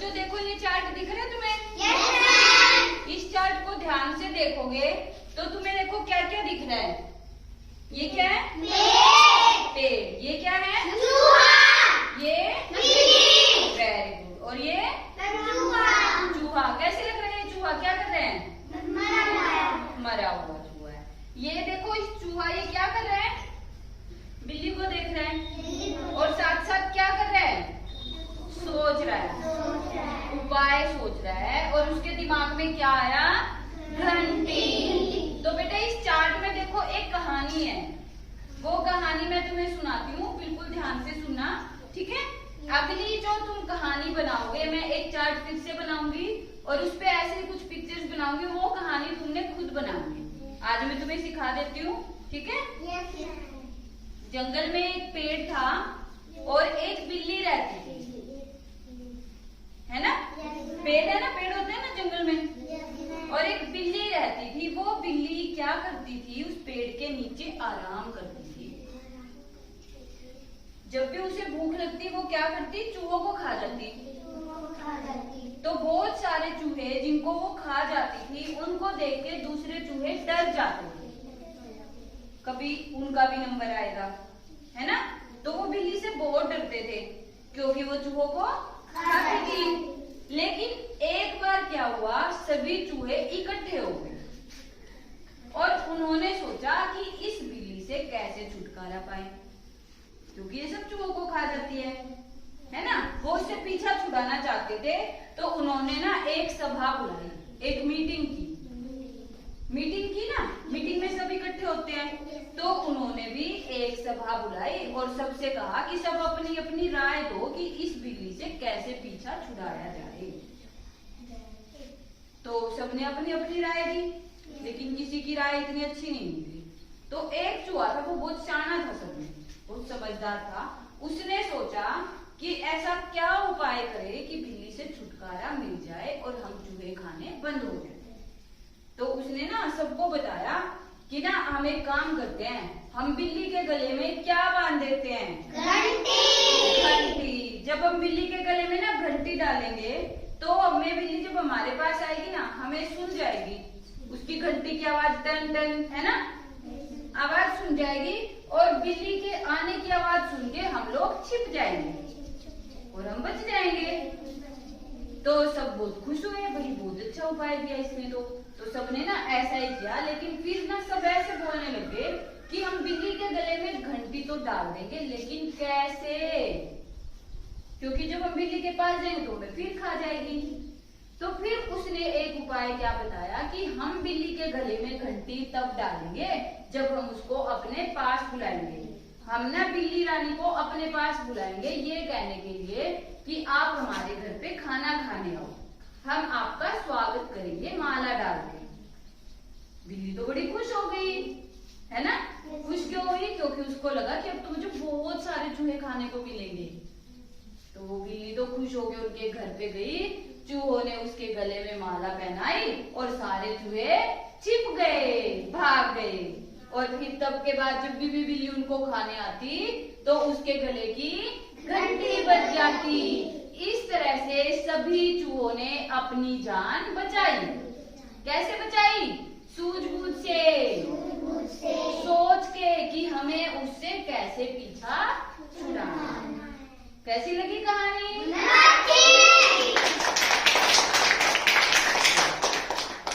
बच्चों देखो ये चार्ट दिख रहा है तुम्हें? यस। इस चार्ट को ध्यान से देखोगे तो तुम्हें देखो क्या क्या दिख रहा है। ये क्या है? पेड़। ये क्या है? ये वेरी गुड। और ये चूहा। कैसे लग रहा है? चूहा क्या कर रहे हैं? मरा हुआ चूहा है। ये देखो इस चूहा ये क्या कर रहा है? बिल्ली को देख रहा है और साथ साथ क्या कर रहा है? सोच रहा है, उपाय सोच रहा है। और उसके दिमाग में क्या आया? घंटी। तो बेटा इस चार्ट में देखो एक कहानी है, वो कहानी मैं तुम्हें सुनाती हूँ, बिल्कुल ध्यान से सुनना, ठीक है? अगली जो तुम कहानी बनाओगे, मैं एक चार्ट फिर से बनाऊंगी और उस पे ऐसे कुछ पिक्चर्स बनाऊंगी, वो कहानी तुमने खुद बनाऊंगी। आज मैं तुम्हें सिखा देती हूँ, ठीक है? जंगल में एक पेड़ था और एक बिल्ली रहती थी, है ना? पेड़ है ना, पेड़ होते हैं ना जंगल में। और एक बिल्ली रहती थी। वो बिल्ली क्या करती थी? उस पेड़ के नीचे आराम करती थी। जब भी उसे भूख लगती वो क्या करती? चूहों को खा जाती। तो बहुत सारे चूहे जिनको वो खा जाती थी, उनको देख के दूसरे चूहे डर जाते थे, कभी उनका भी नंबर आएगा, है ना? तो वो बिल्ली से बहुत डरते थे क्योंकि वो चूहों को खाती थी। लेकिन एक बार क्या हुआ? सभी चूहे इकट्ठे हो गए और उन्होंने सोचा कि इस बिल्ली से कैसे छुटकारा पाए, क्योंकि ये सब चूहों को खा जाती है ना? वो उससे पीछा छुड़ाना चाहते थे। तो उन्होंने ना एक सभा बुलाई, एक मीटिंग की ना, मीटिंग में सब इकट्ठे होते हैं। तो उन्होंने भी एक सभा बुलाई और सबसे कहा कि सब अपनी अपनी राय दो कि इस बिल्ली से कैसे पीछा छुड़ाया जाए। तो सबने अपनी अपनी राय दी, लेकिन किसी की राय इतनी अच्छी नहीं निकली। तो एक चूहा था, वो बहुत शाना था, सब में बहुत समझदार था। उसने सोचा कि ऐसा क्या उपाय करे कि बिल्ली से छुटकारा मिल जाए और हम चूहे खाने बंद हो जाए। तो उसने ना सबको बताया कि ना हम एक काम करते हैं, हम बिल्ली के गले में क्या बांध देते हैं? घंटी। जब हम बिल्ली के गले में ना घंटी डालेंगे तो हमें बिल्ली जब हमारे पास आएगी ना, हमें सुन जाएगी, उसकी घंटी की आवाज टन टन, है ना, आवाज सुन जाएगी और बिल्ली के आने की आवाज सुन के हम लोग छिप जाएंगे और हम बच जाएंगे। तो सब बहुत खुश हुए, भाई बहुत अच्छा उपाय दिया इसने। तो सबने ना ऐसा ही किया। लेकिन फिर ना सब ऐसे बोलने लगे कि हम बिल्ली के गले में घंटी तो डाल देंगे, लेकिन कैसे? क्योंकि जब हम बिल्ली के पास जाएंगे तो हमें फिर खा जाएगी। तो फिर उसने एक उपाय क्या बताया कि हम बिल्ली के गले में घंटी तब डालेंगे जब हम उसको अपने पास बुलाएंगे। हम ना बिल्ली रानी को अपने पास बुलाएंगे ये कहने के लिए कि आप हमारे घर पे खाना खाने आओ, हम आपका स्वागत करेंगे माला डाल के। बिल्ली तो बड़ी खुश हो गई, है ना? खुश क्यों हुई? क्योंकि उसको लगा कि अब तो मुझे बहुत सारे चूहे खाने को मिलेंगे। तो वो बिल्ली तो खुश हो गई, उनके घर पे गई, चूहों ने उसके गले में माला पहनाई और सारे चूहे छिप गए, भाग गए। और फिर तब के बाद जब भी बिल्ली उनको खाने आती तो उसके गले की घंटी बज जाती। इस तरह से सभी चूहों ने अपनी जान बचाई। कैसे बचाई? सूझबूझ से, सोच के कि हमें उससे कैसे पीछा छुड़ाना। कैसी लगी कहानी?